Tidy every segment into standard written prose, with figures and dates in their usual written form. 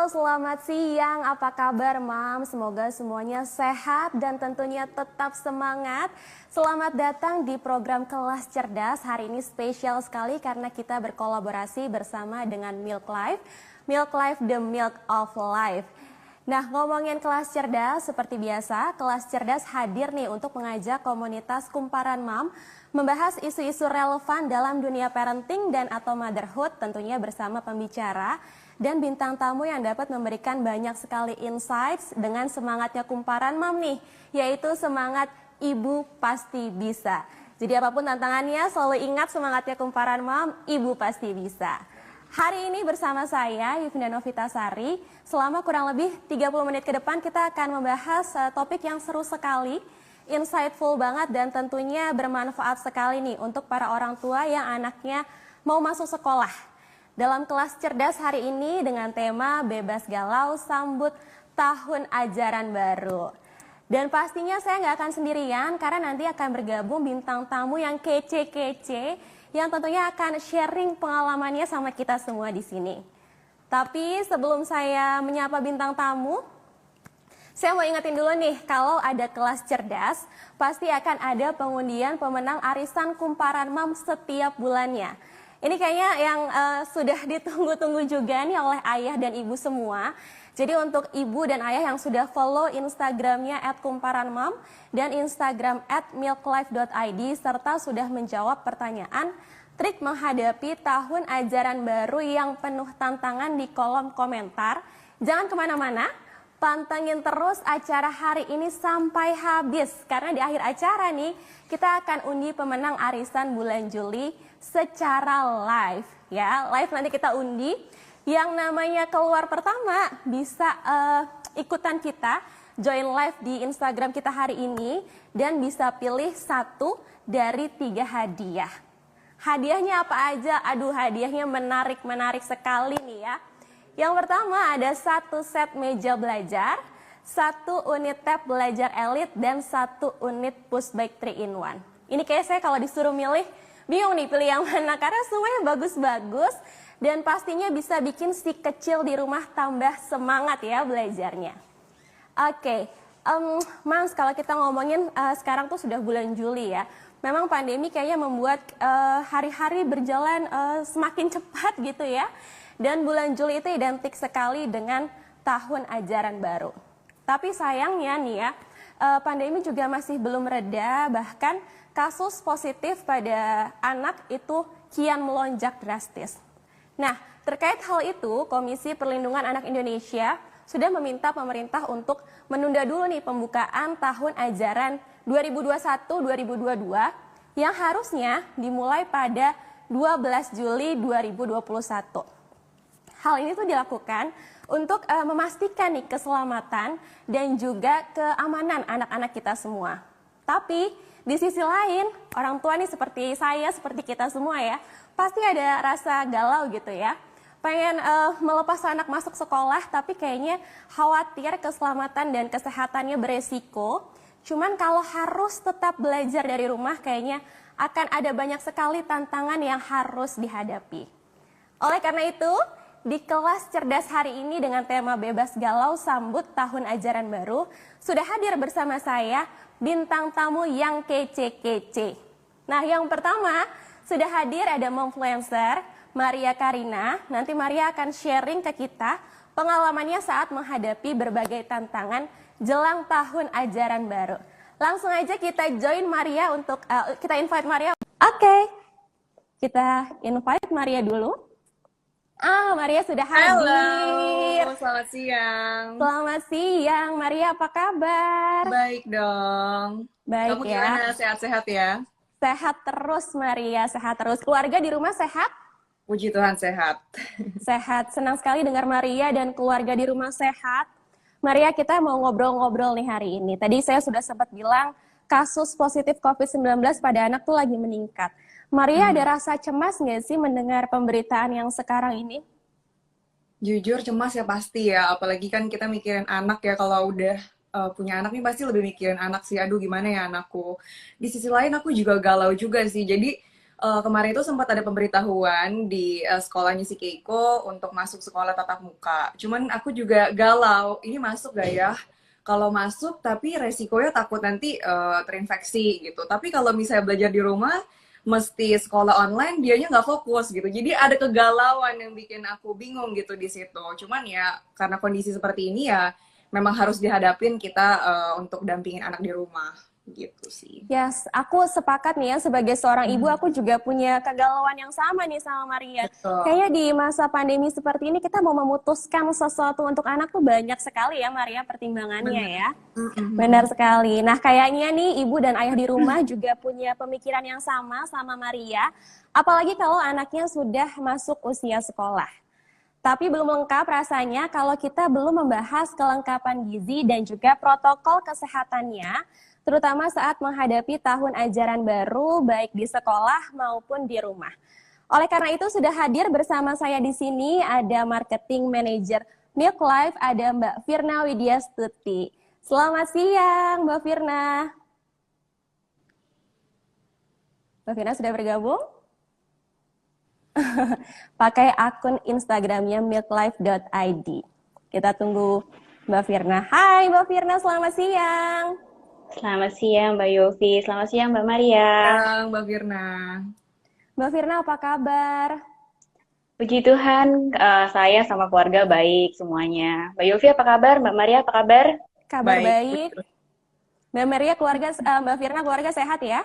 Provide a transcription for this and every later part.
Selamat siang. Apa kabar, Mam? Semoga semuanya sehat dan tentunya tetap semangat. Selamat datang di program Kelas Cerdas. Hari ini spesial sekali karena kita berkolaborasi bersama dengan Milk Life. Milk Life, the milk of life. Nah, ngomongin kelas cerdas, seperti biasa, kelas cerdas hadir nih untuk mengajak komunitas Kumparan Mam membahas isu-isu relevan dalam dunia parenting dan atau motherhood, tentunya bersama pembicara dan bintang tamu yang dapat memberikan banyak sekali insights dengan semangatnya Kumparan Mam nih, yaitu semangat ibu pasti bisa. Jadi apapun tantangannya, selalu ingat semangatnya Kumparan Mam, ibu pasti bisa. Hari ini bersama saya, Yuvina Novitasari, selama kurang lebih 30 menit ke depan kita akan membahas topik yang seru sekali, insightful banget dan tentunya bermanfaat sekali nih untuk para orang tua yang anaknya mau masuk sekolah. Dalam kelas cerdas hari ini dengan tema Bebas Galau Sambut Tahun Ajaran Baru. Dan pastinya saya nggak akan sendirian karena nanti akan bergabung bintang tamu yang kece-kece yang tentunya akan sharing pengalamannya sama kita semua di sini. Tapi sebelum saya menyapa bintang tamu, saya mau ingetin dulu nih, kalau ada kelas cerdas, pasti akan ada pengundian pemenang arisan Kumparan Mam setiap bulannya. Ini kayaknya yang sudah ditunggu-tunggu juga nih oleh ayah dan ibu semua. Jadi untuk ibu dan ayah yang sudah follow Instagramnya @kumparanmam dan Instagram @milklife.id serta sudah menjawab pertanyaan trik menghadapi tahun ajaran baru yang penuh tantangan di kolom komentar. Jangan kemana-mana, pantengin terus acara hari ini sampai habis. Karena di akhir acara nih, kita akan undi pemenang arisan bulan Juli secara live. Ya, live nanti kita undi. Yang namanya keluar pertama bisa ikutan kita, join live di Instagram kita hari ini dan bisa pilih 1 dari 3 hadiah. Hadiahnya apa aja? Aduh, hadiahnya menarik sekali nih ya. Yang pertama ada 1 set meja belajar, 1 unit tab belajar elit, dan 1 unit push bike 3-in-1. Ini kayak saya kalau disuruh milih, bingung nih pilih yang mana karena semuanya bagus-bagus. Dan pastinya bisa bikin si kecil di rumah tambah semangat ya belajarnya. Oke, Mams, kalau kita ngomongin sekarang tuh sudah bulan Juli ya. Memang pandemi kayaknya membuat hari-hari berjalan semakin cepat gitu ya. Dan bulan Juli itu identik sekali dengan tahun ajaran baru. Tapi sayangnya nih ya, pandemi juga masih belum reda, bahkan kasus positif pada anak itu kian melonjak drastis. Nah, terkait hal itu, Komisi Perlindungan Anak Indonesia sudah meminta pemerintah untuk menunda dulu nih pembukaan tahun ajaran 2021-2022 yang harusnya dimulai pada 12 Juli 2021. Hal ini tuh dilakukan untuk memastikan nih keselamatan dan juga keamanan anak-anak kita semua. Tapi di sisi lain, orang tua nih seperti saya, seperti kita semua ya, pasti ada rasa galau gitu ya. Pengen melepas anak masuk sekolah tapi kayaknya khawatir keselamatan dan kesehatannya beresiko. Cuman kalau harus tetap belajar dari rumah kayaknya akan ada banyak sekali tantangan yang harus dihadapi. Oleh karena itu, di kelas cerdas hari ini dengan tema Bebas Galau Sambut Tahun Ajaran Baru, sudah hadir bersama saya bintang tamu yang kece-kece. Nah, yang pertama sudah hadir ada Momfluencer Maria Karina. Nanti Maria akan sharing ke kita pengalamannya saat menghadapi berbagai tantangan jelang tahun ajaran baru. Langsung aja kita join Maria untuk kita invite Maria. Oke, kita invite Maria dulu. Maria sudah hadir. Halo, selamat siang. Selamat siang, Maria, apa kabar? Baik dong. Baik. Kamu ya. gimana? Sehat-sehat ya? Sehat terus, Maria, sehat terus. Keluarga di rumah sehat? Puji Tuhan sehat. Sehat, senang sekali dengar Maria dan keluarga di rumah sehat. Maria, kita mau ngobrol-ngobrol nih hari ini. Tadi saya sudah sempat bilang kasus positif COVID-19 pada anak tuh lagi meningkat. Maria, ada rasa cemas nggak sih mendengar pemberitaan yang sekarang ini? Jujur cemas ya pasti ya, apalagi kan kita mikirin anak ya, kalau udah punya anak nih pasti lebih mikirin anak sih. Aduh gimana ya anakku. Di sisi lain aku juga galau juga sih. Jadi kemarin itu sempat ada pemberitahuan di sekolahnya si Keiko untuk masuk sekolah tatap muka. Cuman aku juga galau, ini masuk gak ya? Kalau masuk, tapi resikonya takut nanti terinfeksi gitu. Tapi kalau misalnya belajar di rumah, mesti sekolah online, dianya nggak fokus gitu. Jadi ada kegalauan yang bikin aku bingung gitu di situ. Cuman ya karena kondisi seperti ini ya, memang harus dihadapin kita untuk dampingin anak di rumah gitu sih. Yes, aku sepakat nih ya sebagai seorang ibu aku juga punya kegalauan yang sama nih sama Maria. Betul. Kayaknya di masa pandemi seperti ini kita mau memutuskan sesuatu untuk anak tuh banyak sekali ya Maria pertimbangannya Bener. ya. Benar sekali. Nah, kayaknya nih ibu dan ayah di rumah juga punya pemikiran yang sama Maria. Apalagi kalau anaknya sudah masuk usia sekolah. Tapi belum lengkap rasanya kalau kita belum membahas kelengkapan gizi dan juga protokol kesehatannya, terutama saat menghadapi tahun ajaran baru baik di sekolah maupun di rumah. Oleh karena itu sudah hadir bersama saya di sini ada Marketing Manager Milk Life, ada Mbak Firna Widya Stuti. Selamat siang Mbak Firna. Mbak Firna sudah bergabung? Pakai akun Instagramnya milklife.id. Kita tunggu Mbak Firna. Hai Mbak Firna, selamat siang. Selamat siang Mbak Yofi, selamat siang Mbak Maria. Siang, Mbak Firna. Mbak Firna apa kabar? Puji Tuhan, saya sama keluarga baik semuanya. Mbak Yofi apa kabar? Mbak Maria apa kabar? Kabar baik. Mbak Maria, Mbak Firna keluarga sehat ya?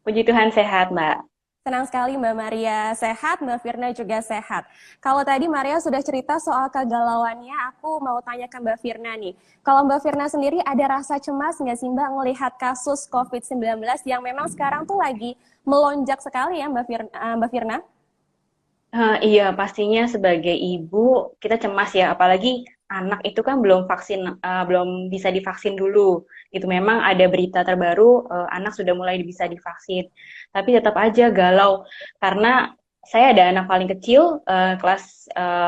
Puji Tuhan sehat Mbak. Senang sekali Mbak Maria sehat, Mbak Firna juga sehat. Kalau tadi Maria sudah cerita soal kegalauannya, aku mau tanya ke Mbak Firna nih. Kalau Mbak Firna sendiri ada rasa cemas nggak sih Mbak melihat kasus COVID-19 yang memang sekarang tuh lagi melonjak sekali ya Mbak Firna? Iya, pastinya sebagai ibu kita cemas ya, apalagi anak itu kan belum bisa divaksin dulu. Gitu memang ada berita terbaru anak sudah mulai bisa divaksin. Tapi tetap aja galau karena saya ada anak paling kecil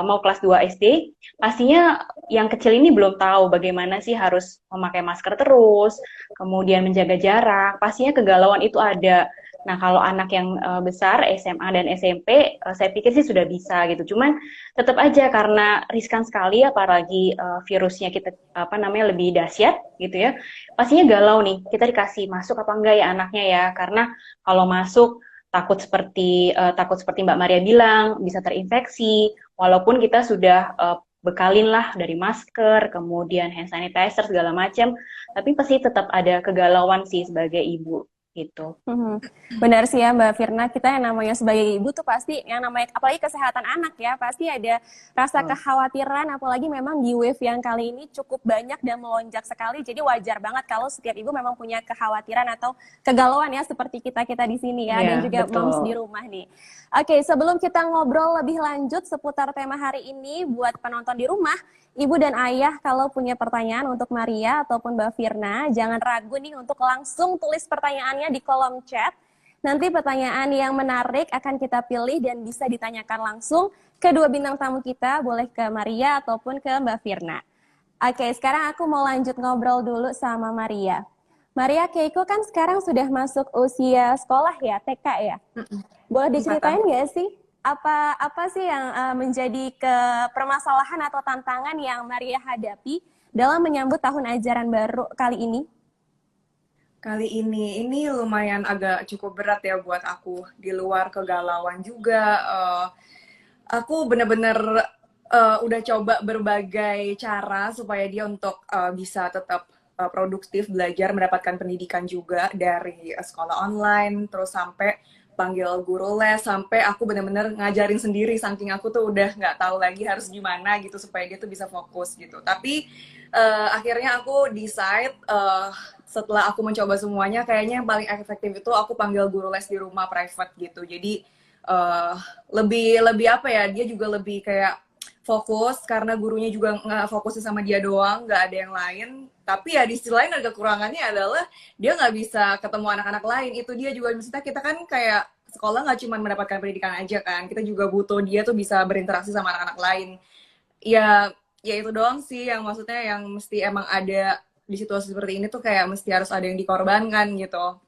mau kelas 2 SD. Pastinya yang kecil ini belum tahu bagaimana sih harus memakai masker terus, kemudian menjaga jarak. Pastinya kegalauan itu ada. Nah, kalau anak yang besar, SMA dan SMP, saya pikir sih sudah bisa gitu. Cuman tetap aja karena riskan sekali, apalagi virusnya kita lebih dahsyat gitu ya. Pastinya galau nih, kita dikasih masuk apa enggak ya anaknya ya. Karena kalau masuk takut seperti Mbak Maria bilang, bisa terinfeksi. Walaupun kita sudah bekalin lah dari masker, kemudian hand sanitizer segala macam, tapi pasti tetap ada kegalauan sih sebagai ibu gitu. Benar sih ya Mbak Firna, kita yang namanya sebagai ibu tuh pasti yang namanya apalagi kesehatan anak ya, pasti ada rasa kekhawatiran, apalagi memang di wave yang kali ini cukup banyak dan melonjak sekali. Jadi wajar banget kalau setiap ibu memang punya kekhawatiran atau kegalauan ya seperti kita di sini ya, dan juga betul. moms di rumah nih. Oke, sebelum kita ngobrol lebih lanjut seputar tema hari ini buat penonton di rumah, ibu dan ayah kalau punya pertanyaan untuk Maria ataupun Mbak Firna, jangan ragu nih untuk langsung tulis pertanyaannya di kolom chat. Nanti pertanyaan yang menarik akan kita pilih dan bisa ditanyakan langsung ke dua bintang tamu kita, boleh ke Maria ataupun ke Mbak Firna. Oke, sekarang aku mau lanjut ngobrol dulu sama Maria. Maria, Keiko kan sekarang sudah masuk usia sekolah ya, TK ya? Boleh diceritain nggak sih apa sih yang menjadi permasalahan atau tantangan yang Maria hadapi dalam menyambut tahun ajaran baru kali ini? Kali ini lumayan agak cukup berat ya buat aku. Di luar kegalauan juga, aku bener-bener udah coba berbagai cara supaya dia untuk bisa tetap produktif belajar, mendapatkan pendidikan juga dari sekolah online, terus sampai panggil guru les, sampai aku bener-bener ngajarin sendiri, saking aku tuh udah nggak tahu lagi harus gimana gitu supaya dia tuh bisa fokus gitu. Tapi akhirnya aku decide setelah aku mencoba semuanya, kayaknya yang paling efektif itu aku panggil guru les di rumah private gitu. Jadi lebih apa ya, dia juga lebih kayak fokus karena gurunya juga nggak fokusnya sama dia doang, nggak ada yang lain. Tapi ya di sisi lain ada kekurangannya adalah dia nggak bisa ketemu anak-anak lain. Itu dia juga, maksudnya kita kan kayak sekolah nggak cuma mendapatkan pendidikan aja kan, kita juga butuh dia tuh bisa berinteraksi sama anak-anak lain. Ya itu doang sih yang maksudnya yang mesti emang ada di situasi seperti ini tuh kayak mesti harus ada yang dikorbankan gitu.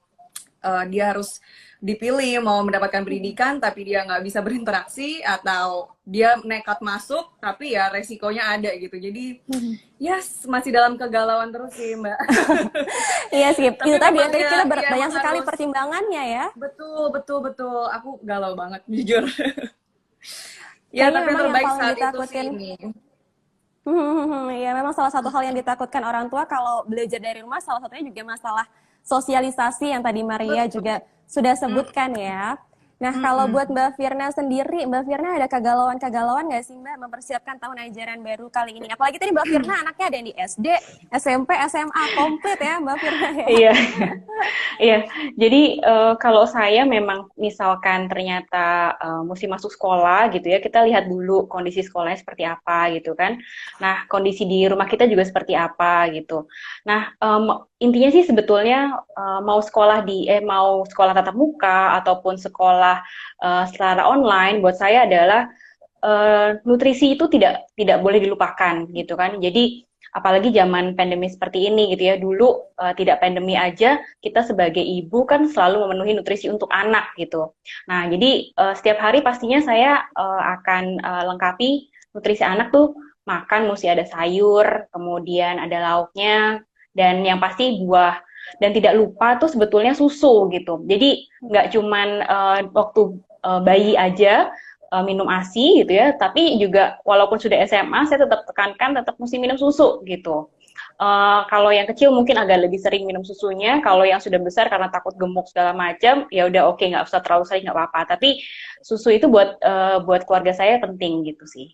dia harus dipilih mau mendapatkan pendidikan tapi dia nggak bisa berinteraksi, atau dia nekat masuk tapi ya resikonya ada gitu. Jadi yes, masih dalam kegalauan terus sih Mbak. Iya sih, itu Tapi tadi memang ya, ya, kita ya banyak emang sekali harus, pertimbangannya ya. betul betul betul. Aku galau banget jujur. Ya Kayaknya tapi yang memang yang terbaik paling saat itu sih ditakutin, ini. ya memang salah satu hal yang ditakutkan orang tua kalau belajar dari rumah, salah satunya juga masalah sosialisasi yang tadi Maria Betul. juga sudah Mm, sebutkan ya. Nah, kalau mm, buat Mbak Firna sendiri, Mbak Firna ada kegalauan-kegalauan nggak sih Mbak mempersiapkan tahun ajaran baru kali ini? Apalagi tadi Mbak Firna anaknya ada yang di SD, SMP, SMA, komplit ya Mbak Firna ya. Iya, iya. Jadi kalau saya memang misalkan ternyata mesti masuk sekolah gitu ya, kita lihat dulu kondisi sekolahnya seperti apa gitu kan. Nah, kondisi di rumah kita juga seperti apa gitu. Nah, intinya sih sebetulnya mau sekolah tatap muka ataupun sekolah secara online, buat saya adalah nutrisi itu tidak boleh dilupakan gitu kan. Jadi apalagi zaman pandemi seperti ini gitu ya. Dulu tidak pandemi aja kita sebagai ibu kan selalu memenuhi nutrisi untuk anak gitu. Nah, jadi setiap hari pastinya saya akan lengkapi nutrisi anak tuh, makan mesti ada sayur, kemudian ada lauknya, dan yang pasti buah. Dan tidak lupa tuh sebetulnya susu gitu. Jadi nggak cuman waktu bayi aja minum ASI gitu ya, tapi juga walaupun sudah SMA saya tetap tekankan tetap mesti minum susu gitu. Kalau yang kecil mungkin agak lebih sering minum susunya, kalau yang sudah besar karena takut gemuk segala macam, ya udah oke, nggak usah terlalu sering, nggak apa-apa. Tapi susu itu buat keluarga saya penting gitu sih.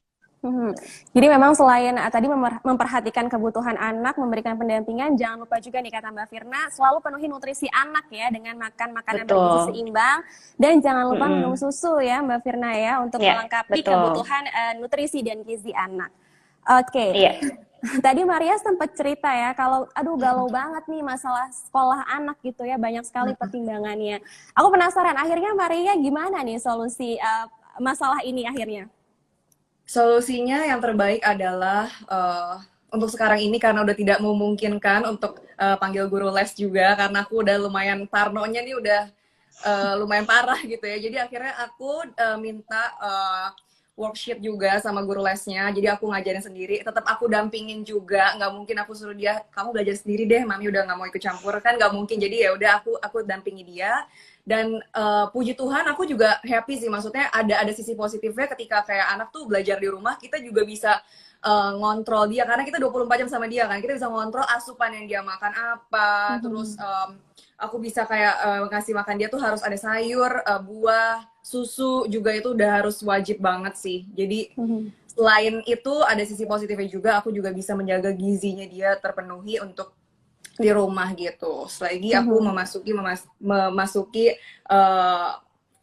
Jadi memang selain tadi memperhatikan kebutuhan anak, memberikan pendampingan, jangan lupa juga nih kata Mbak Firna, selalu penuhi nutrisi anak ya dengan makan makanan bergizi Betul. seimbang, dan jangan lupa minum Mm-mm. susu ya Mbak Firna ya untuk Ya, melengkapi betul. kebutuhan nutrisi dan gizi anak. Oke, Iya. tadi Maria sempat cerita ya kalau aduh galau banget nih masalah sekolah anak gitu ya, banyak sekali pertimbangannya. Aku penasaran akhirnya Maria gimana nih solusi masalah ini akhirnya? Solusinya yang terbaik adalah untuk sekarang ini karena udah tidak memungkinkan untuk panggil guru les juga, karena aku udah lumayan parnonya nih, udah lumayan parah gitu ya. Jadi akhirnya aku minta worksheet juga sama guru lesnya. Jadi aku ngajarin sendiri, tetap aku dampingin juga. Nggak mungkin aku suruh dia, kamu belajar sendiri deh, mami udah nggak mau ikut campur, kan nggak mungkin. Jadi ya udah aku dampingi dia. Dan puji Tuhan aku juga happy sih, maksudnya ada sisi positifnya ketika kayak anak tuh belajar di rumah, kita juga bisa ngontrol dia karena kita 24 jam sama dia kan, kita bisa ngontrol asupan yang dia makan apa, terus aku bisa kayak ngasih makan dia tuh harus ada sayur, buah, susu juga itu udah harus wajib banget sih. Jadi selain itu ada sisi positifnya juga, aku juga bisa menjaga gizinya dia terpenuhi untuk di rumah gitu. Selagi aku memasuki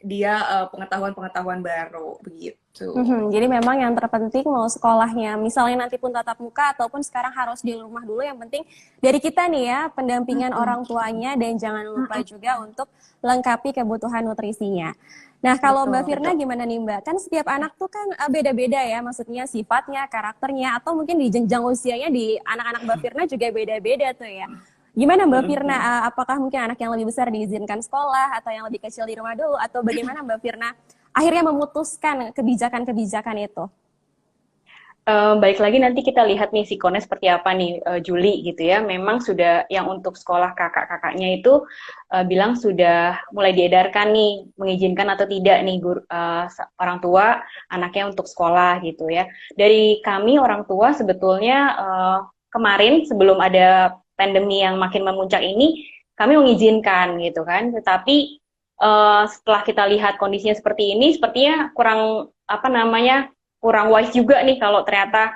dia pengetahuan-pengetahuan baru begitu. Jadi memang yang terpenting mau sekolahnya, misalnya nanti pun tatap muka ataupun sekarang harus di rumah dulu, yang penting dari kita nih ya, pendampingan orang tuanya, dan jangan lupa juga untuk lengkapi kebutuhan nutrisinya. Nah, kalau Mbak Betul, Firna betul. gimana nih Mbak? Kan setiap anak tuh kan beda-beda ya, maksudnya sifatnya, karakternya, atau mungkin di jenjang usianya di anak-anak Mbak Firna juga beda-beda tuh ya. Gimana Mbak Firna, apakah mungkin anak yang lebih besar diizinkan sekolah, atau yang lebih kecil di rumah dulu, atau bagaimana Mbak Firna akhirnya memutuskan kebijakan-kebijakan itu? Baik lagi nanti kita lihat nih sikonnya seperti apa nih Juli gitu ya. Memang sudah yang untuk sekolah kakak-kakaknya itu bilang sudah mulai diedarkan nih, mengizinkan atau tidak nih orang tua anaknya untuk sekolah gitu ya. Dari kami orang tua sebetulnya kemarin sebelum ada pandemi yang makin memuncak ini, kami mengizinkan gitu kan. Tetapi setelah kita lihat kondisinya seperti ini, sepertinya kurang apa namanya, kurang wise juga nih kalau ternyata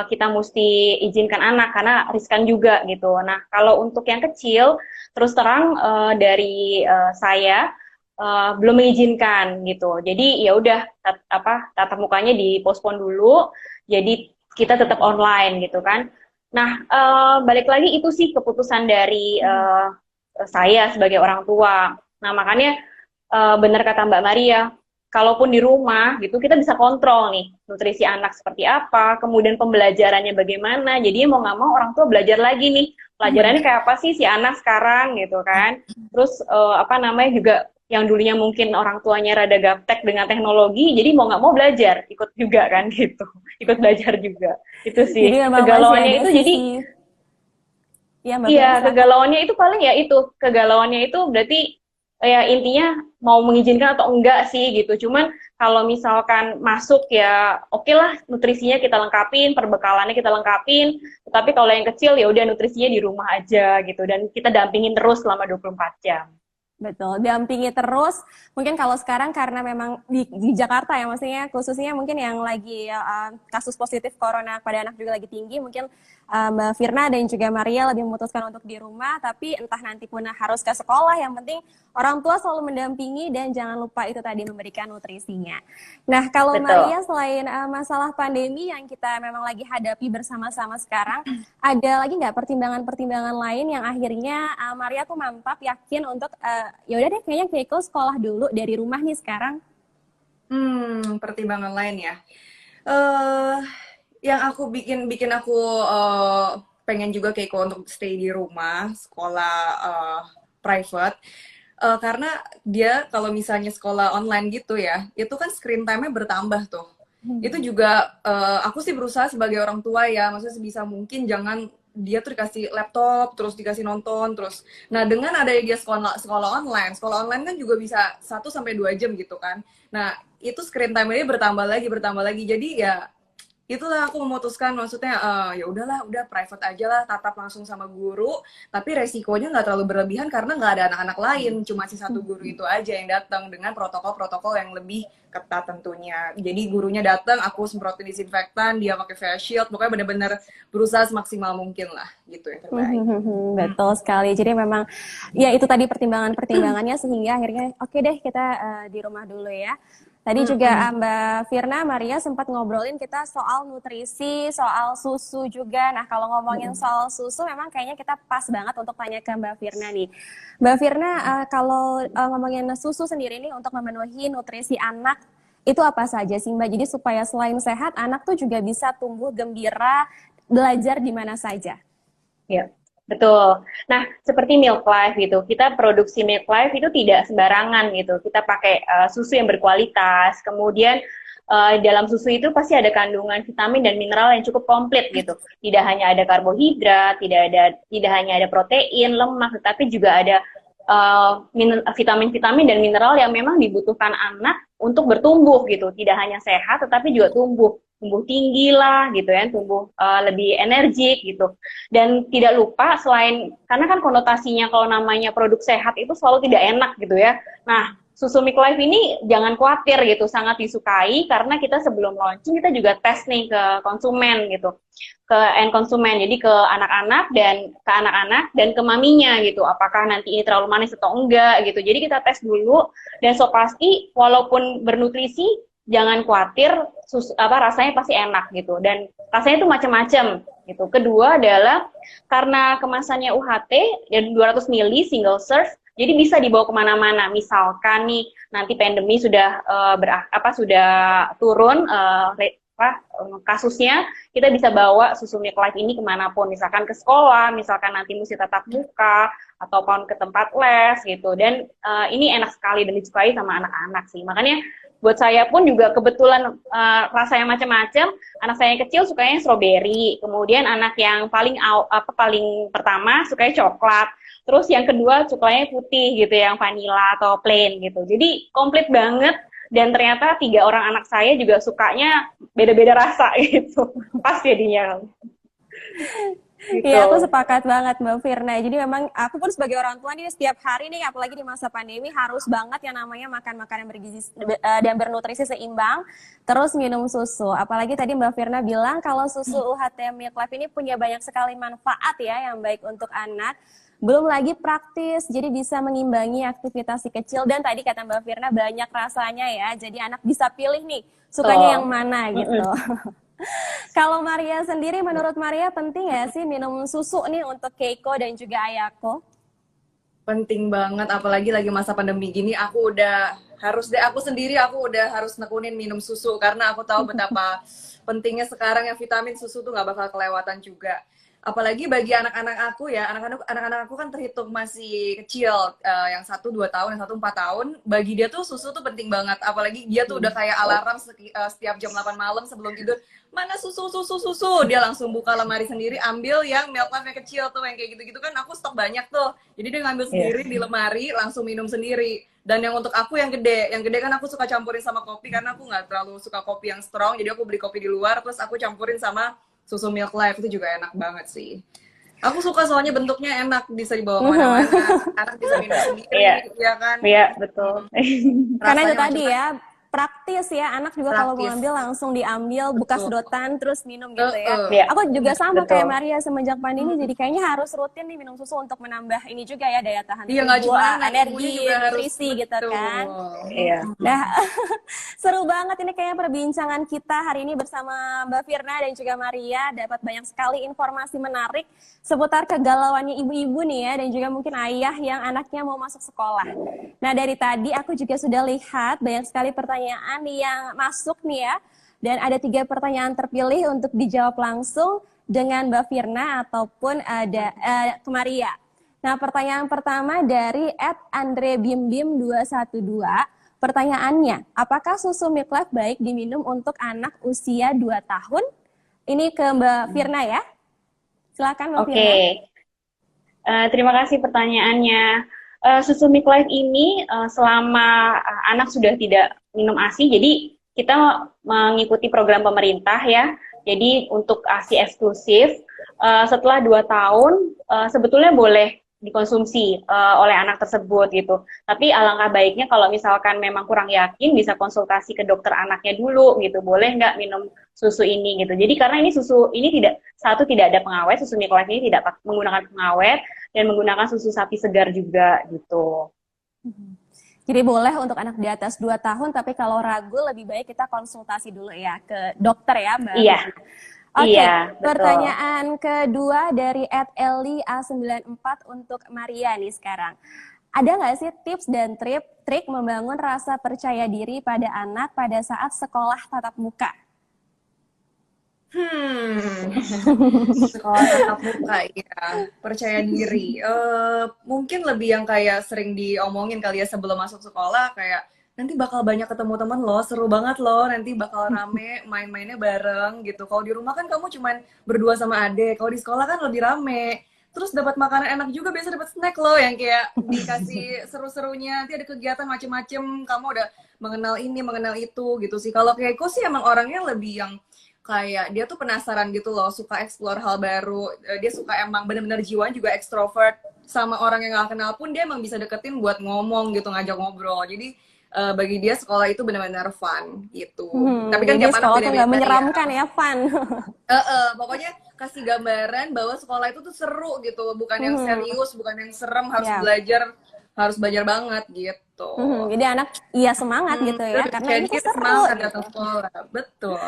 kita mesti izinkan anak karena riskan juga gitu. Nah, kalau untuk yang kecil, terus terang dari saya belum mengizinkan gitu. Jadi ya udah tatap mukanya dipospon dulu. Jadi kita tetap online gitu kan. Nah, balik lagi itu sih keputusan dari saya sebagai orang tua. Nah, makanya benar kata Mbak Maria, kalaupun di rumah gitu kita bisa kontrol nih nutrisi anak seperti apa, kemudian pembelajarannya bagaimana. Jadi mau nggak mau orang tua belajar lagi nih pelajarannya kayak apa sih si anak sekarang gitu kan. Terus apa namanya juga yang dulunya mungkin orang tuanya rada gaptek dengan teknologi, jadi mau nggak mau belajar, ikut juga kan gitu, ikut belajar juga. Itu sih Jadi memang masih kegalauannya ada itu. Jadi sisi, ya Mbak iya, Firna silakan. kegalauannya itu paling ya itu, kegalauannya itu berarti ya intinya mau mengizinkan atau enggak sih gitu. Cuman kalau misalkan masuk ya oke lah nutrisinya kita lengkapin, perbekalannya kita lengkapin. Tetapi kalau yang kecil ya udah nutrisinya di rumah aja gitu dan kita dampingin terus selama 24 jam. Betul, dampingi terus. Mungkin kalau sekarang karena memang di Jakarta ya, maksudnya khususnya mungkin yang lagi kasus positif corona pada anak juga lagi tinggi, mungkin Mbak Firna dan juga Maria lebih memutuskan untuk di rumah, tapi entah nanti pun harus ke sekolah, yang penting orang tua selalu mendampingi dan jangan lupa itu tadi memberikan nutrisinya. Nah, kalau Betul. Maria selain masalah pandemi yang kita memang lagi hadapi bersama-sama sekarang, ada lagi nggak pertimbangan-pertimbangan lain yang akhirnya Maria tuh mantap yakin untuk ya udah deh kayaknya Keiko sekolah dulu dari rumah nih sekarang. Pertimbangan lain ya. eh yang aku bikin aku pengen juga Keiko untuk stay di rumah, sekolah private. Karena dia kalau misalnya sekolah online gitu ya, itu kan screen time-nya bertambah tuh. Itu juga aku sih berusaha sebagai orang tua ya, maksudnya sebisa mungkin jangan dia tuh dikasih laptop terus dikasih nonton terus. Nah, dengan ada dia sekolah online kan juga bisa 1 sampai 2 jam gitu kan. Nah, itu screen time-nya bertambah lagi. Jadi ya itulah aku memutuskan, maksudnya ya udahlah, udah private aja lah, tatap langsung sama guru, tapi resikonya nggak terlalu berlebihan karena nggak ada anak-anak lain, cuma si satu guru itu aja yang datang dengan protokol-protokol yang lebih ketat tentunya. Jadi gurunya datang, aku semprotin disinfektan, dia pakai face shield, pokoknya bener-bener berusaha semaksimal mungkin lah, gitu yang terbaik. Betul sekali. Jadi memang ya itu tadi pertimbangan-pertimbangannya sehingga akhirnya oke deh kita di rumah dulu ya. Tadi juga Mbak Firna, Maria sempat ngobrolin kita soal nutrisi, soal susu juga. Nah, kalau ngomongin soal susu, memang kayaknya kita pas banget untuk tanya ke Mbak Firna nih. Mbak Firna, kalau ngomongin susu sendiri nih untuk memenuhi nutrisi anak, itu apa saja sih Mbak? Jadi supaya selain sehat, anak tuh juga bisa tumbuh gembira, belajar di mana saja. Ya, betul. Nah, seperti Milk Life gitu, kita produksi Milk Life itu tidak sembarangan gitu. Kita pakai susu yang berkualitas, kemudian dalam susu itu pasti ada kandungan vitamin dan mineral yang cukup komplit gitu. Tidak hanya ada karbohidrat, tidak hanya ada protein, lemak, tetapi juga ada vitamin-vitamin dan mineral yang memang dibutuhkan anak untuk bertumbuh gitu. Tidak hanya sehat, tetapi juga tumbuh tinggi lah gitu ya, tumbuh lebih energik gitu. Dan tidak lupa selain, karena kan konotasinya kalau namanya produk sehat itu selalu tidak enak gitu ya. Nah, susu Milk Life ini jangan khawatir gitu, sangat disukai karena kita sebelum launching kita juga tes nih ke konsumen gitu, ke end konsumen, jadi ke anak-anak dan ke maminya gitu, apakah nanti ini terlalu manis atau enggak gitu. Jadi kita tes dulu dan so pasti walaupun bernutrisi jangan khawatir, rasanya pasti enak gitu, dan rasanya itu macam-macam gitu. Kedua adalah karena kemasannya UHT dan 200 ml single serve, jadi bisa dibawa kemana-mana. Misalkan nih nanti pandemi sudah sudah turun kasusnya, kita bisa bawa susu Milk Life ini kemanapun, misalkan ke sekolah, misalkan nanti mesti tatap muka ataupun ke tempat les gitu. Dan ini enak sekali dan disukai sama anak-anak sih. Makanya buat saya pun juga kebetulan rasanya macam-macam. Anak saya yang kecil sukanya strawberry, kemudian anak yang paling pertama sukanya coklat, terus yang kedua sukanya putih gitu, yang vanilla atau plain gitu. Jadi komplit banget, dan ternyata 3 orang anak saya juga sukanya beda-beda rasa gitu. Pas jadinya. Gitu. Iya, aku sepakat banget Mbak Firna. Jadi memang aku pun sebagai orang tua nih setiap hari nih, apalagi di masa pandemi, harus banget yang namanya makan makanan bergizi dan bernutrisi seimbang, terus minum susu. Apalagi tadi Mbak Firna bilang kalau susu UHT Milk Life ini punya banyak sekali manfaat ya, yang baik untuk anak. Belum lagi praktis, jadi bisa mengimbangi aktivitas si kecil. Dan tadi kata Mbak Firna banyak rasanya ya, jadi anak bisa pilih nih sukanya yang mana gitu. Kalau Maria sendiri, menurut Maria penting ya sih minum susu nih untuk Keiko dan juga Ayako? Penting banget, apalagi lagi masa pandemi gini. Aku udah harus nekunin minum susu karena aku tahu betapa pentingnya sekarang ya vitamin susu tuh nggak bakal kelewatan juga. Apalagi bagi anak-anak aku ya, anak-anak aku kan terhitung masih kecil, yang 1 2 tahun, yang satu 4 tahun. Bagi dia tuh susu tuh penting banget. Apalagi dia tuh udah kayak alarm setiap jam 8 malam sebelum tidur. Mana susu, susu, susu. Dia langsung buka lemari sendiri, ambil yang milk life yang kecil tuh, yang kayak gitu-gitu kan aku stok banyak tuh. Jadi dia ngambil sendiri di lemari, langsung minum sendiri. Dan yang untuk aku yang gede kan aku suka campurin sama kopi karena aku nggak terlalu suka kopi yang strong. Jadi aku beli kopi di luar, terus aku campurin sama susu milk life, itu juga enak banget sih. Aku suka soalnya bentuknya enak, bisa dibawa kemana-mana, anak bisa minum sendiri, ya kan? Iya, betul. Karena itu Rasanya tadi ya, praktis ya, anak juga kalau mau praktis. ngambil langsung diambil, buka Betul. sedotan terus minum gitu ya. Iya, Aku juga sama betul. kayak Maria semenjak pandemi, jadi kayaknya harus rutin nih minum susu untuk menambah ini juga ya, daya tahan Iya, nggak tubuh, cuma anak, ibunya energi, juga harus. nutrisi gitu Betul. kan. Iya. Nah, seru banget ini kayaknya perbincangan kita hari ini bersama Mbak Firna dan juga Maria. Dapat banyak sekali informasi menarik seputar kegalauannya ibu-ibu nih ya, dan juga mungkin ayah yang anaknya mau masuk sekolah. Nah, dari tadi aku juga sudah lihat banyak sekali pertanyaan yang masuk nih ya. Dan ada 3 pertanyaan terpilih untuk dijawab langsung dengan Mbak Firna ataupun ada ke Maria. Nah, pertanyaan pertama dari @andrebimbim212. Pertanyaannya, apakah susu milk life baik diminum untuk anak usia 2 tahun? Ini ke Mbak Firna ya. Silakan Mbak Firna. Oke. Terima kasih pertanyaannya. Susu milk life ini selama anak sudah tidak minum ASI, jadi kita mengikuti program pemerintah ya. Jadi untuk ASI eksklusif setelah 2 tahun sebetulnya boleh dikonsumsi oleh anak tersebut gitu. Tapi alangkah baiknya kalau misalkan memang kurang yakin bisa konsultasi ke dokter anaknya dulu gitu. Boleh nggak minum susu ini gitu. Jadi karena ini susu ini tidak ada pengawet, susu milk life ini tidak menggunakan pengawet dan menggunakan susu sapi segar juga gitu. Jadi boleh untuk anak di atas 2 tahun, tapi kalau ragu lebih baik kita konsultasi dulu ya ke dokter ya Mbak. Iya. Oke, Iya, betul. pertanyaan kedua dari @eli_a94 untuk Maria nih sekarang. Ada nggak sih tips dan trik membangun rasa percaya diri pada anak pada saat sekolah tatap muka? Sekolah tatap muka ya, percaya diri. Mungkin lebih yang kayak sering diomongin kali ya sebelum masuk sekolah, kayak nanti bakal banyak ketemu teman loh, seru banget loh, nanti bakal rame main-mainnya bareng gitu. Kalau di rumah kan kamu cuman berdua sama adek, kalau di sekolah kan lebih rame. Terus dapat makanan enak juga, biasa dapat snack loh yang kayak dikasih seru-serunya, nanti ada kegiatan macem-macem, kamu udah mengenal ini, mengenal itu gitu sih. Kalau kayak aku sih emang orangnya lebih yang kayak dia tuh penasaran gitu loh, suka explore hal baru. Dia suka emang bener-bener jiwanya juga extrovert, sama orang yang gak kenal pun dia emang bisa deketin buat ngomong gitu, ngajak ngobrol. Jadi bagi dia sekolah itu benar-benar fun gitu. Tapi kan Jadi tiap anak sekolah tuh beda-beda nggak menyeramkan ya, fun. Pokoknya kasih gambaran bahwa sekolah itu tuh seru gitu, bukan yang serius, bukan yang serem, harus belajar banget gitu. Jadi anak semangat gitu ya, karena ini tuh seru. Semangat datang sekolah, betul.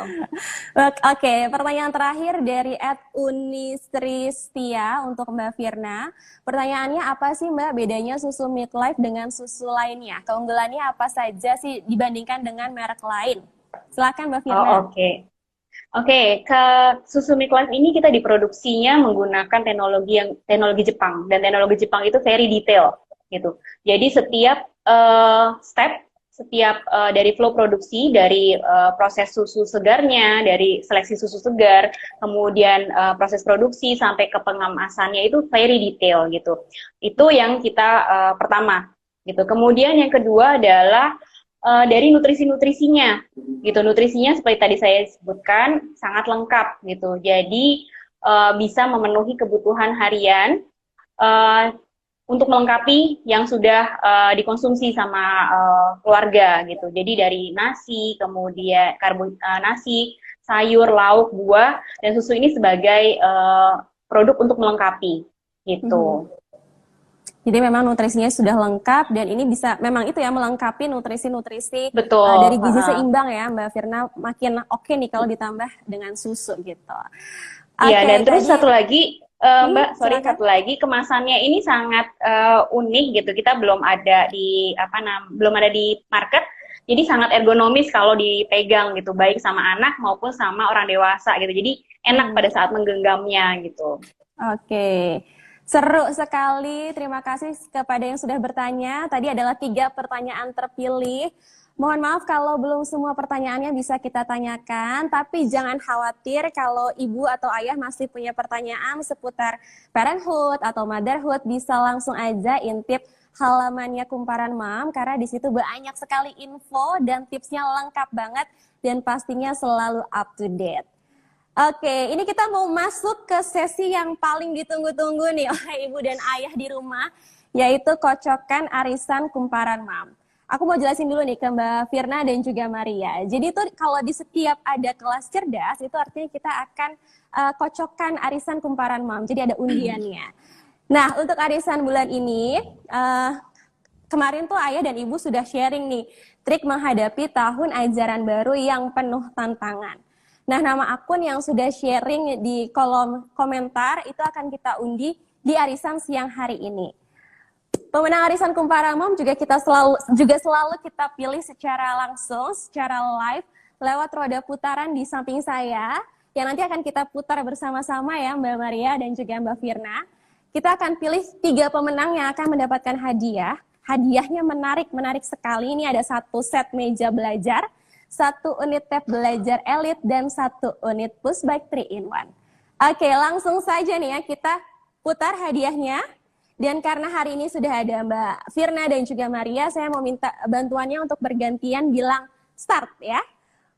Oke, pertanyaan terakhir dari @unistristia untuk Mbak Firna. Pertanyaannya, apa sih Mbak bedanya susu milk life dengan susu lainnya? Keunggulannya apa saja sih dibandingkan dengan merek lain? Silakan Mbak Firna. Oke, ke susu milk life ini kita diproduksinya menggunakan teknologi Jepang, dan teknologi Jepang itu very detail gitu. Jadi setiap setiap dari flow produksi, dari proses susu segarnya, dari seleksi susu segar, kemudian proses produksi sampai ke pengemasannya itu very detail gitu. Itu yang kita pertama gitu. Kemudian yang kedua adalah dari nutrisi-nutrisinya gitu. Nutrisinya seperti tadi saya sebutkan sangat lengkap gitu. Jadi bisa memenuhi kebutuhan harian untuk melengkapi yang sudah dikonsumsi sama keluarga gitu. Jadi dari nasi, kemudian nasi, sayur, lauk, buah, dan susu ini sebagai produk untuk melengkapi gitu. Jadi memang nutrisinya sudah lengkap, dan ini bisa memang itu ya melengkapi nutrisi-nutrisi Betul. Dari gizi seimbang ya Mbak Firna, makin oke nih kalau ditambah dengan susu gitu. Iya, dan terus satu lagi Mbak, sorry Silakan. satu lagi, kemasannya ini sangat unik gitu. Kita belum ada di belum ada di market. Jadi sangat ergonomis kalau dipegang gitu, baik sama anak maupun sama orang dewasa gitu. Jadi enak pada Hmm. saat menggenggamnya gitu. Oke, seru sekali. Terima kasih kepada yang sudah bertanya. Tadi adalah 3 pertanyaan terpilih. Mohon maaf kalau belum semua pertanyaannya bisa kita tanyakan, tapi jangan khawatir kalau ibu atau ayah masih punya pertanyaan seputar parenthood atau motherhood, bisa langsung aja intip halamannya Kumparan Mam, karena di situ banyak sekali info dan tipsnya lengkap banget dan pastinya selalu up to date. Oke, ini kita mau masuk ke sesi yang paling ditunggu-tunggu nih oleh ibu dan ayah di rumah, yaitu kocokan arisan Kumparan Mam. Aku mau jelasin dulu nih ke Mbak Firna dan juga Maria. Jadi itu kalau di setiap ada kelas cerdas, itu artinya kita akan kocokkan arisan Kumparan Mam. Jadi ada undiannya. Nah, untuk arisan bulan ini, kemarin tuh ayah dan ibu sudah sharing nih, trik menghadapi tahun ajaran baru yang penuh tantangan. Nah, nama akun yang sudah sharing di kolom komentar itu akan kita undi di arisan siang hari ini. Pemenang arisan Kumparan Mom juga selalu kita pilih secara langsung, secara live lewat roda putaran di samping saya yang nanti akan kita putar bersama-sama ya Mbak Maria dan juga Mbak Firna. Kita akan pilih 3 pemenang yang akan mendapatkan hadiah. Hadiahnya menarik sekali. Ini ada 1 set meja belajar, 1 unit tab belajar Elite, dan 1 unit push bike 3-in-1. Oke, langsung saja nih ya kita putar hadiahnya. Dan karena hari ini sudah ada Mbak Firna dan juga Maria, saya mau minta bantuannya untuk bergantian bilang start ya.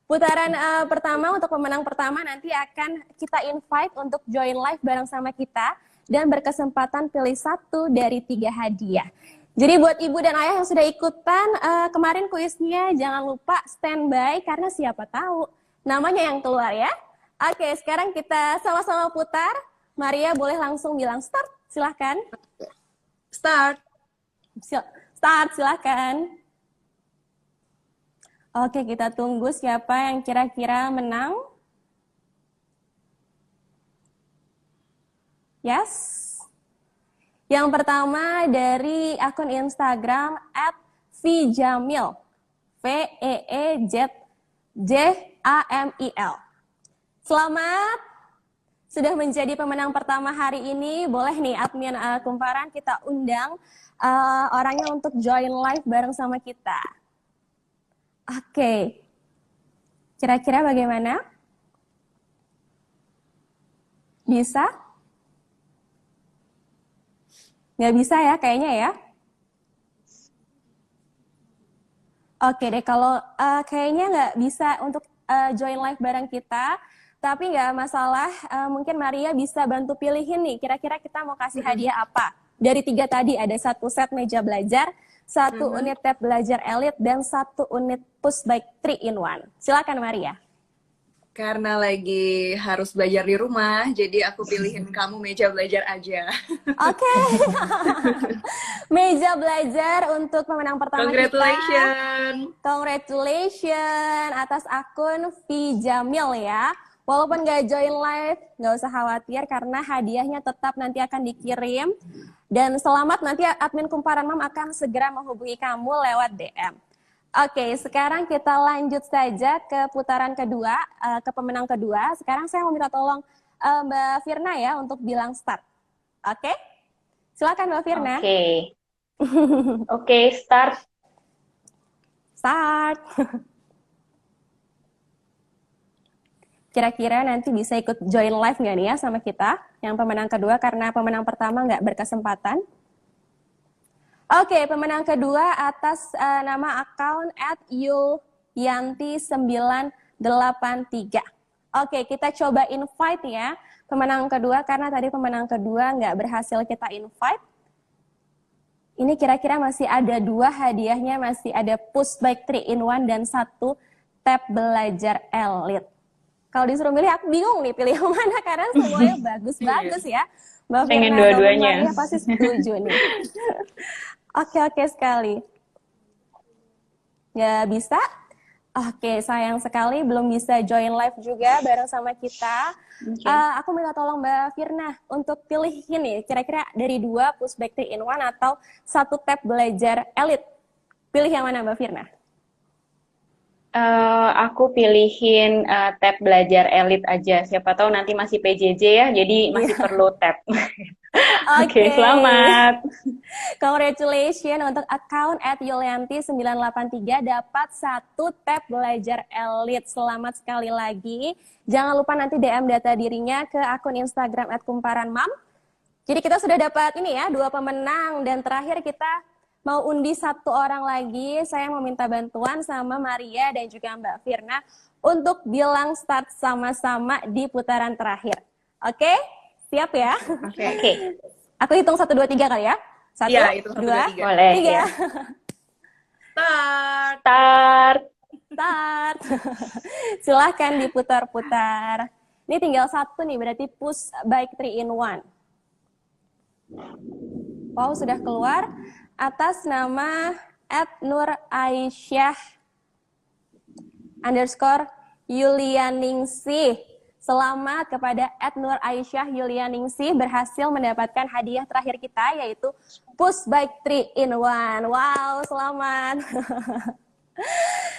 Putaran pertama untuk pemenang pertama nanti akan kita invite untuk join live bareng sama kita dan berkesempatan pilih 1 dari 3 hadiah. Jadi buat ibu dan ayah yang sudah ikutan kemarin kuisnya, jangan lupa standby karena siapa tahu namanya yang keluar ya. Oke, sekarang kita sama-sama putar. Maria boleh langsung bilang start, silahkan. Start. Start, silahkan. Oke, kita tunggu siapa yang kira-kira menang. Yes. Yang pertama dari akun Instagram @vjamil, VEEZJAMIL. Selamat, sudah menjadi pemenang pertama hari ini. Boleh nih admin Kumparan kita undang orangnya untuk join live bareng sama kita. Oke, kira-kira bagaimana? Bisa? Nggak bisa ya kayaknya ya? Oke deh, kalau kayaknya nggak bisa untuk join live bareng kita, tapi nggak masalah, mungkin Maria bisa bantu pilihin nih, kira-kira kita mau kasih hadiah apa? Dari 3 tadi, ada 1 set meja belajar, 1 unit tab belajar Elite, dan 1 unit push bike 3-in-1. Silakan Maria. Karena lagi harus belajar di rumah, jadi aku pilihin kamu meja belajar aja. Oke. Meja belajar untuk pemenang pertama Congratulations. kita. Congratulations atas akun Vjamil ya. Walaupun nggak join live, nggak usah khawatir karena hadiahnya tetap nanti akan dikirim. Dan selamat, nanti admin Kumparan Mam akan segera menghubungi kamu lewat DM. Oke, sekarang kita lanjut saja ke putaran kedua, ke pemenang kedua. Sekarang saya mau minta tolong Mbak Firna ya untuk bilang start. Oke? Silakan Mbak Firna. Oke. Oke, start. Start. Kira-kira nanti bisa ikut join live nggak nih ya sama kita, yang pemenang kedua, karena pemenang pertama nggak berkesempatan. Oke, pemenang kedua atas nama akun @yulianti983. Oke, kita coba invite ya pemenang kedua, karena tadi pemenang kedua nggak berhasil kita invite. Ini kira-kira masih ada 2 hadiahnya, masih ada push bike 3-in-1 dan 1 tab belajar Elite. Kalau disuruh milih, aku bingung nih pilih yang mana karena semuanya bagus-bagus ya. Mbak Pengen Firna dua-duanya. Maria pasti setuju nih. Oke sekali. Nggak bisa? Oke, sayang sekali belum bisa join live juga bareng sama kita. Oke. Aku minta tolong Mbak Firna untuk pilihin nih, kira-kira dari 2 pushback 3 in 1 atau 1 tab belajar elite. Pilih yang mana Mbak Firna? Aku pilihin tab belajar elit aja. Siapa tahu nanti masih PJJ ya, jadi masih Iya. perlu tab. Oke, Oke. selamat. Congratulations untuk account @yulianti983 dapat 1 tab belajar elite. Selamat sekali lagi. Jangan lupa nanti DM data dirinya ke akun Instagram @kumparanmam. Jadi kita sudah dapat ini ya, 2 pemenang dan terakhir kita mau undi 1 orang lagi. Saya mau minta bantuan sama Maria dan juga Mbak Firna untuk bilang start sama-sama di putaran terakhir. Oke? Siap ya? Oke. Aku hitung 1, 2, 3 kali ya. 1, Iya, itu 1, 2, 2, 3. Boleh 3. ya. Start. Start. Start. Silahkan diputar-putar. Ini tinggal 1 nih, berarti push bike 3 in 1. Wow, sudah keluar. Atas nama @nuraisyah _Yulianingsih. Selamat kepada @nuraisyah Yulianingsih berhasil mendapatkan hadiah terakhir kita yaitu push bike 3 in 1. Wow, selamat.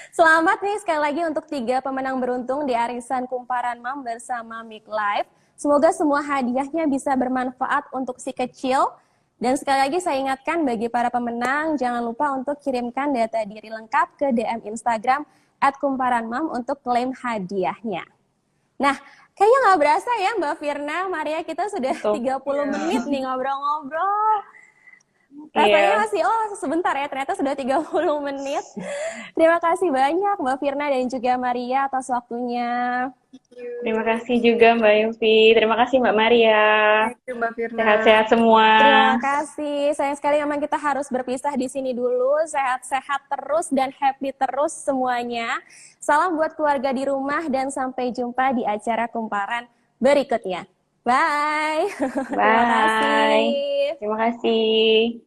Selamat nih sekali lagi untuk 3 pemenang beruntung di arisan Kumparan Mam bersama Mic Live. Semoga semua hadiahnya bisa bermanfaat untuk si kecil. Dan sekali lagi saya ingatkan bagi para pemenang, jangan lupa untuk kirimkan data diri lengkap ke DM Instagram @kumparanmam untuk klaim hadiahnya. Nah, kayaknya nggak berasa ya Mbak Firna, Maria, kita sudah 30 menit nih ngobrol-ngobrol. Rasanya masih, sebentar ya, ternyata sudah 30 menit. Terima kasih banyak Mbak Firna dan juga Maria atas waktunya. Terima kasih juga Mbak Yumfi. Terima kasih Mbak Maria. Mbak Firna. Sehat-sehat semua. Terima kasih. Sayang sekali memang kita harus berpisah di sini dulu. Sehat-sehat terus dan happy terus semuanya. Salam buat keluarga di rumah dan sampai jumpa di acara Kumparan berikutnya. Bye. Bye. Terima kasih. Terima kasih.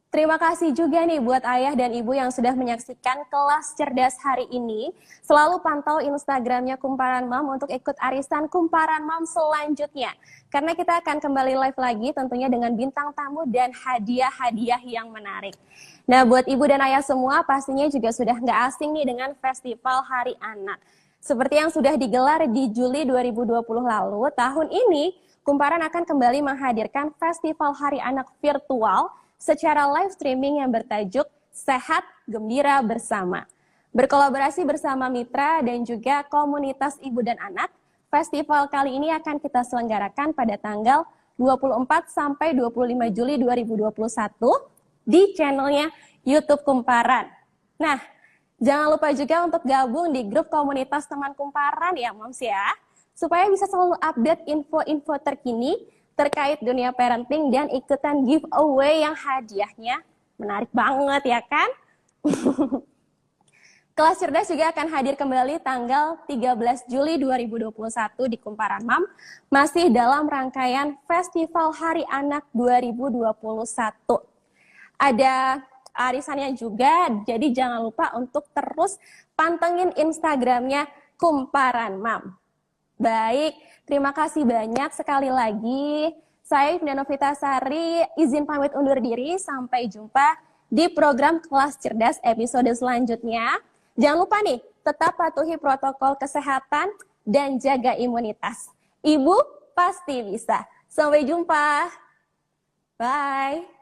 Terima kasih juga nih buat ayah dan ibu yang sudah menyaksikan kelas cerdas hari ini. Selalu pantau Instagramnya Kumparan Mam untuk ikut arisan Kumparan Mam selanjutnya. Karena kita akan kembali live lagi tentunya dengan bintang tamu dan hadiah-hadiah yang menarik. Nah buat ibu dan ayah semua pastinya juga sudah nggak asing nih dengan Festival Hari Anak. Seperti yang sudah digelar di Juli 2020 lalu, tahun ini Kumparan akan kembali menghadirkan Festival Hari Anak virtual secara live streaming yang bertajuk Sehat Gembira Bersama. Berkolaborasi bersama mitra dan juga komunitas ibu dan anak, festival kali ini akan kita selenggarakan pada tanggal 24 sampai 25 Juli 2021 di channelnya YouTube Kumparan. Nah, jangan lupa juga untuk gabung di grup komunitas teman Kumparan ya Moms ya, supaya bisa selalu update info-info terkini terkait dunia parenting dan ikutan giveaway yang hadiahnya menarik banget ya kan? Kelas Cerdas juga akan hadir kembali tanggal 13 Juli 2021 di Kumparan Mam, masih dalam rangkaian Festival Hari Anak 2021. Ada arisannya juga, jadi jangan lupa untuk terus pantengin Instagramnya Kumparan Mam. Baik, terima kasih banyak sekali lagi. Saya Yvda Novitasari izin pamit undur diri. Sampai jumpa di program Kelas Cerdas episode selanjutnya. Jangan lupa nih, tetap patuhi protokol kesehatan dan jaga imunitas. Ibu pasti bisa. Sampai jumpa. Bye.